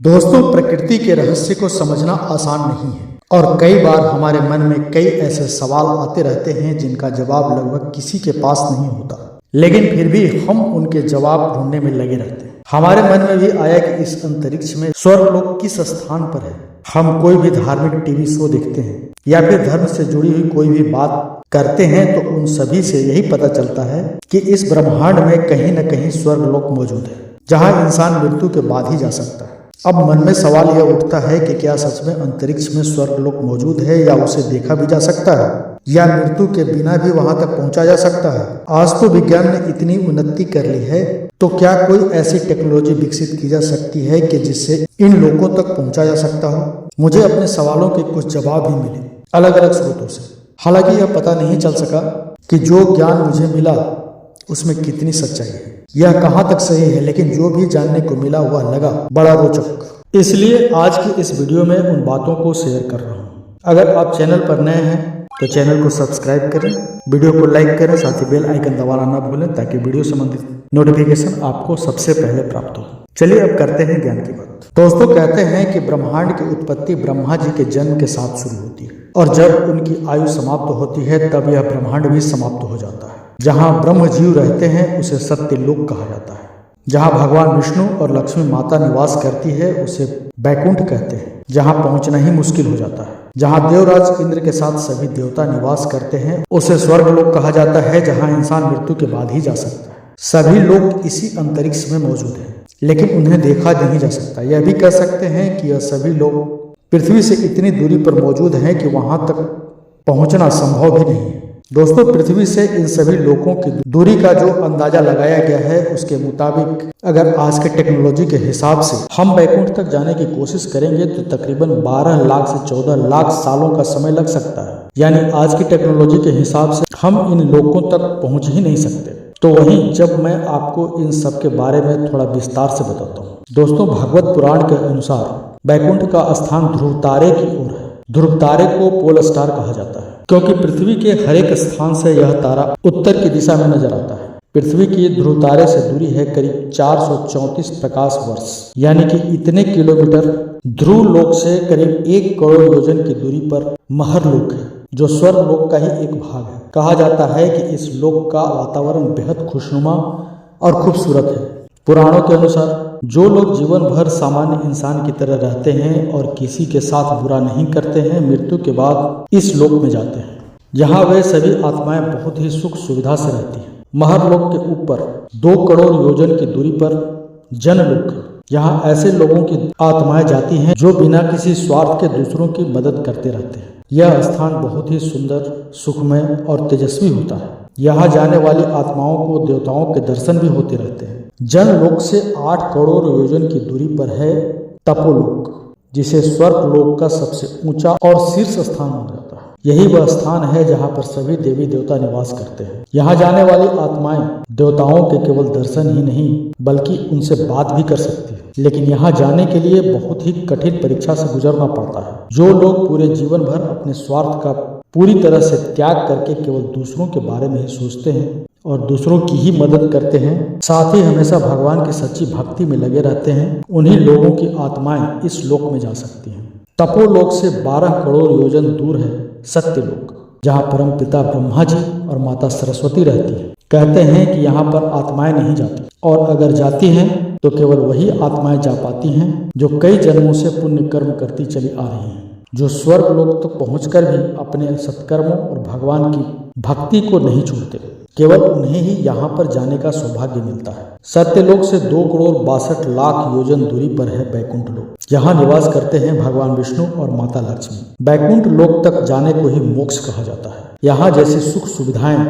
दोस्तों, प्रकृति के रहस्य को समझना आसान नहीं है और कई बार हमारे मन में कई ऐसे सवाल आते रहते हैं जिनका जवाब लगभग किसी के पास नहीं होता, लेकिन फिर भी हम उनके जवाब ढूंढने में लगे रहते हैं। हमारे मन में भी आया कि इस अंतरिक्ष में स्वर्गलोक किस स्थान पर है। हम कोई भी धार्मिक टीवी शो देखते हैं या फिर धर्म से जुड़ी हुई कोई भी बात करते हैं तो उन सभी से यही पता चलता है कि इस ब्रह्मांड में कहीं न कहीं स्वर्गलोक मौजूद है, जहां इंसान मृत्यु के बाद ही जा सकता है। अब मन में सवाल यह उठता है कि क्या सच में अंतरिक्ष में स्वर्गलोक मौजूद है या उसे देखा भी जा सकता है या मृत्यु के बिना भी वहां तक पहुंचा जा सकता है। आज तो विज्ञान ने इतनी उन्नति कर ली है, तो क्या कोई ऐसी टेक्नोलॉजी विकसित की जा सकती है कि जिससे इन लोगों तक पहुंचा जा सकता हो। मुझे अपने सवालों के कुछ जवाब भी मिले अलग अलग स्रोतों से। हालांकि यह पता नहीं चल सका कि जो ज्ञान मुझे मिला उसमें कितनी सच्चाई है, यह कहाँ तक सही है, लेकिन जो भी जानने को मिला वह लगा बड़ा रोचक। इसलिए आज की इस वीडियो में उन बातों को शेयर कर रहा हूँ। अगर आप चैनल पर नए हैं तो चैनल को सब्सक्राइब करें, वीडियो को लाइक करें, साथ ही बेल आइकन दबाना ना भूलें ताकि वीडियो संबंधित नोटिफिकेशन आपको सबसे पहले प्राप्त हो। चलिए अब करते हैं ज्ञान की बात। दोस्तों, कहते हैं कि ब्रह्मांड की उत्पत्ति ब्रह्मा जी के जन्म के साथ शुरू होती है और जब उनकी आयु समाप्त होती है तब यह ब्रह्मांड भी समाप्त हो जाता है। जहाँ ब्रह्म जीव रहते हैं उसे सत्यलोक कहा जाता है। जहाँ भगवान विष्णु और लक्ष्मी माता निवास करती है उसे बैकुंठ कहते हैं। जहाँ पहुँचना ही मुश्किल हो जाता है। जहाँ देवराज इंद्र के साथ सभी देवता निवास करते हैं उसे स्वर्गलोक कहा जाता है, जहाँ इंसान मृत्यु के बाद ही जा सकता है। सभी लोग इसी अंतरिक्ष में मौजूद हैं, लेकिन उन्हें देखा नहीं जा सकता। यह भी कह सकते हैं कि यह सभी लोग पृथ्वी से इतनी दूरी पर मौजूद हैं कि वहां तक पहुंचना संभव भी नहीं है। दोस्तों, पृथ्वी से इन सभी लोगों की दूरी का जो अंदाजा लगाया गया है उसके मुताबिक अगर आज के टेक्नोलॉजी के हिसाब से हम बैकुंठ तक जाने की कोशिश करेंगे तो तकरीबन 12 लाख से 14 लाख सालों का समय लग सकता है। यानी आज की टेक्नोलॉजी के हिसाब से हम इन लोगों तक पहुंच ही नहीं सकते। तो वहीं जब मैं आपको इन सब के बारे में थोड़ा विस्तार से बताता हूँ। दोस्तों, भागवत पुराण के अनुसार बैकुंठ का स्थान ध्रुव तारे की ओर है। ध्रुव तारे को पोल स्टार कहा जाता है क्योंकि पृथ्वी के हर एक स्थान से यह तारा उत्तर की दिशा में नजर आता है। पृथ्वी की ध्रुव तारे से दूरी है करीब 434 प्रकाश वर्ष, यानी कि इतने किलोमीटर। ध्रुव लोक से करीब 1 करोड़ योजन की दूरी पर महरलोक है, जो स्वर्ग लोक का ही एक भाग है। कहा जाता है कि इस लोक का वातावरण बेहद खुशनुमा और खूबसूरत है। पुराणों के अनुसार जो लोग जीवन भर सामान्य इंसान की तरह रहते हैं और किसी के साथ बुरा नहीं करते हैं, मृत्यु के बाद इस लोक में जाते हैं। यहाँ वे सभी आत्माएं बहुत ही सुख सुविधा से रहती हैं। महरलोक के ऊपर 2 करोड़ योजन की दूरी पर जनलोक है। यहाँ ऐसे लोगों की आत्माएं जाती हैं जो बिना किसी स्वार्थ के दूसरों की मदद करते रहते हैं। यह स्थान बहुत ही सुंदर, सुखमय और तेजस्वी होता है। यहाँ जाने वाली आत्माओं को देवताओं के दर्शन भी होते रहते हैं। जनलोक से 8 करोड़ योजन की दूरी पर है तपोलोक, जिसे स्वर्ग लोक का सबसे ऊंचा और शीर्ष स्थान माना जाता है। यही वह स्थान है जहाँ पर सभी देवी देवता निवास करते हैं। यहाँ जाने वाली आत्माएं देवताओं के केवल दर्शन ही नहीं बल्कि उनसे बात भी कर सकती है, लेकिन यहाँ जाने के लिए बहुत ही कठिन परीक्षा से गुजरना पड़ता है। जो लोग पूरे जीवन भर अपने स्वार्थ का पूरी तरह से त्याग करके केवल दूसरों के बारे में ही सोचते हैं और दूसरों की ही मदद करते हैं, साथ ही हमेशा भगवान की सच्ची भक्ति में लगे रहते हैं, उन्हीं लोगों की आत्माएं इस लोक में जा सकती हैं। तपोलोक से 12 करोड़ योजन दूर है सत्यलोक, जहाँ परम पिता ब्रह्मा जी और माता सरस्वती रहती है। कहते हैं कि यहाँ पर आत्माएं नहीं जाती और अगर जाती हैं तो केवल वही आत्माएं जा पाती हैं जो कई जन्मों से पुण्य कर्म करती चली आ रही हैं, जो स्वर्ग लोक तक पहुंचकर भी अपने सत्कर्मों और भगवान की भक्ति को नहीं छोड़ते। केवल उन्हें ही यहाँ पर जाने का सौभाग्य मिलता है। सत्यलोक से 2 करोड़ 62 लाख योजन दूरी पर है बैकुंठ लोक। यहाँ निवास करते हैं भगवान विष्णु और माता लक्ष्मी। बैकुंठ लोक तक जाने को ही मोक्ष कहा जाता है। यहाँ जैसी सुख सुविधाएं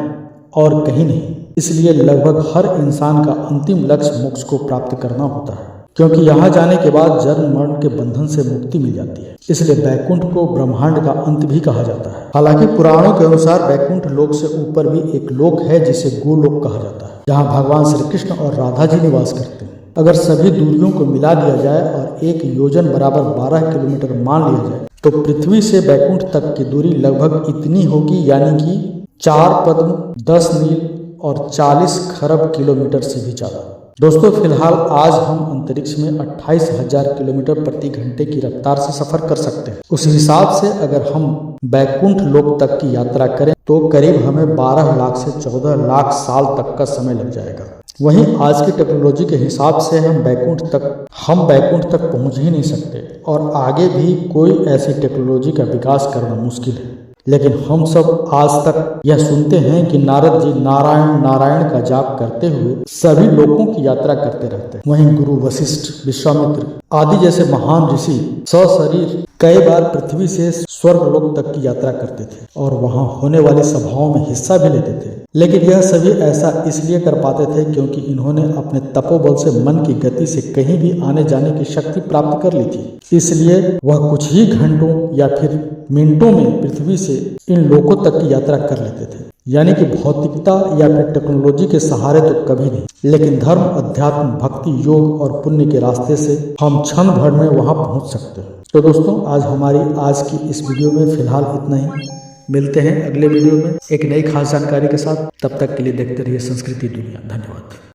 और कहीं नहीं, इसलिए लगभग हर इंसान का अंतिम लक्ष्य मोक्ष को प्राप्त करना होता है, क्योंकि यहाँ जाने के बाद जन्म मरण के बंधन से मुक्ति मिल जाती है। इसलिए बैकुंठ को ब्रह्मांड का अंत भी कहा जाता है। हालांकि पुराणों के अनुसार बैकुंठ लोक से ऊपर भी एक लोक है जिसे गोलोक कहा जाता है, जहाँ भगवान श्री कृष्ण और राधा जी निवास करते हैं। अगर सभी दूरियों को मिला दिया जाए और 1 योजन बराबर 12 किलोमीटर मान लिया जाए तो पृथ्वी से बैकुंठ तक की दूरी लगभग इतनी होगी, यानी कि 4 पद्म, 10 मील और 40 खरब किलोमीटर से भी ज्यादा। दोस्तों फिलहाल आज हम अंतरिक्ष में 28,000 किलोमीटर प्रति घंटे की रफ्तार से सफर कर सकते हैं। उस हिसाब से अगर हम बैकुंठ लोक तक की यात्रा करें तो करीब हमें 12 लाख से 14 लाख साल तक का समय लग जाएगा। वहीं आज की टेक्नोलॉजी के हिसाब से हम बैकुंठ तक पहुंच ही नहीं सकते और आगे भी कोई ऐसी टेक्नोलॉजी का विकास करना मुश्किल है। लेकिन हम सब आज तक यह सुनते हैं कि नारद जी नारायण नारायण का जाप करते हुए सभी लोकों की यात्रा करते रहते हैं। वहीं गुरु वशिष्ठ, विश्वामित्र आदि जैसे महान ऋषि सशरीर कई बार पृथ्वी से स्वर्गलोक तक की यात्रा करते थे और वहां होने वाली सभाओं में हिस्सा भी लेते थे। लेकिन यह सभी ऐसा इसलिए कर पाते थे क्योंकि इन्होंने अपने तपोबल से मन की गति से कहीं भी आने जाने की शक्ति प्राप्त कर ली थी। इसलिए वह कुछ ही घंटों या फिर मिनटों में पृथ्वी से इन लोकों तक की यात्रा कर लेते थे। यानी कि भौतिकता या फिर टेक्नोलॉजी के सहारे तो कभी नहीं, लेकिन धर्म, अध्यात्म, भक्ति, योग और पुण्य के रास्ते से हम क्षण भर में वहां पहुंच सकते हैं। तो दोस्तों आज की इस वीडियो में फिलहाल इतना ही। मिलते हैं अगले वीडियो में एक नई खास जानकारी के साथ। तब तक के लिए देखते रहिए संस्कृति दुनिया। धन्यवाद।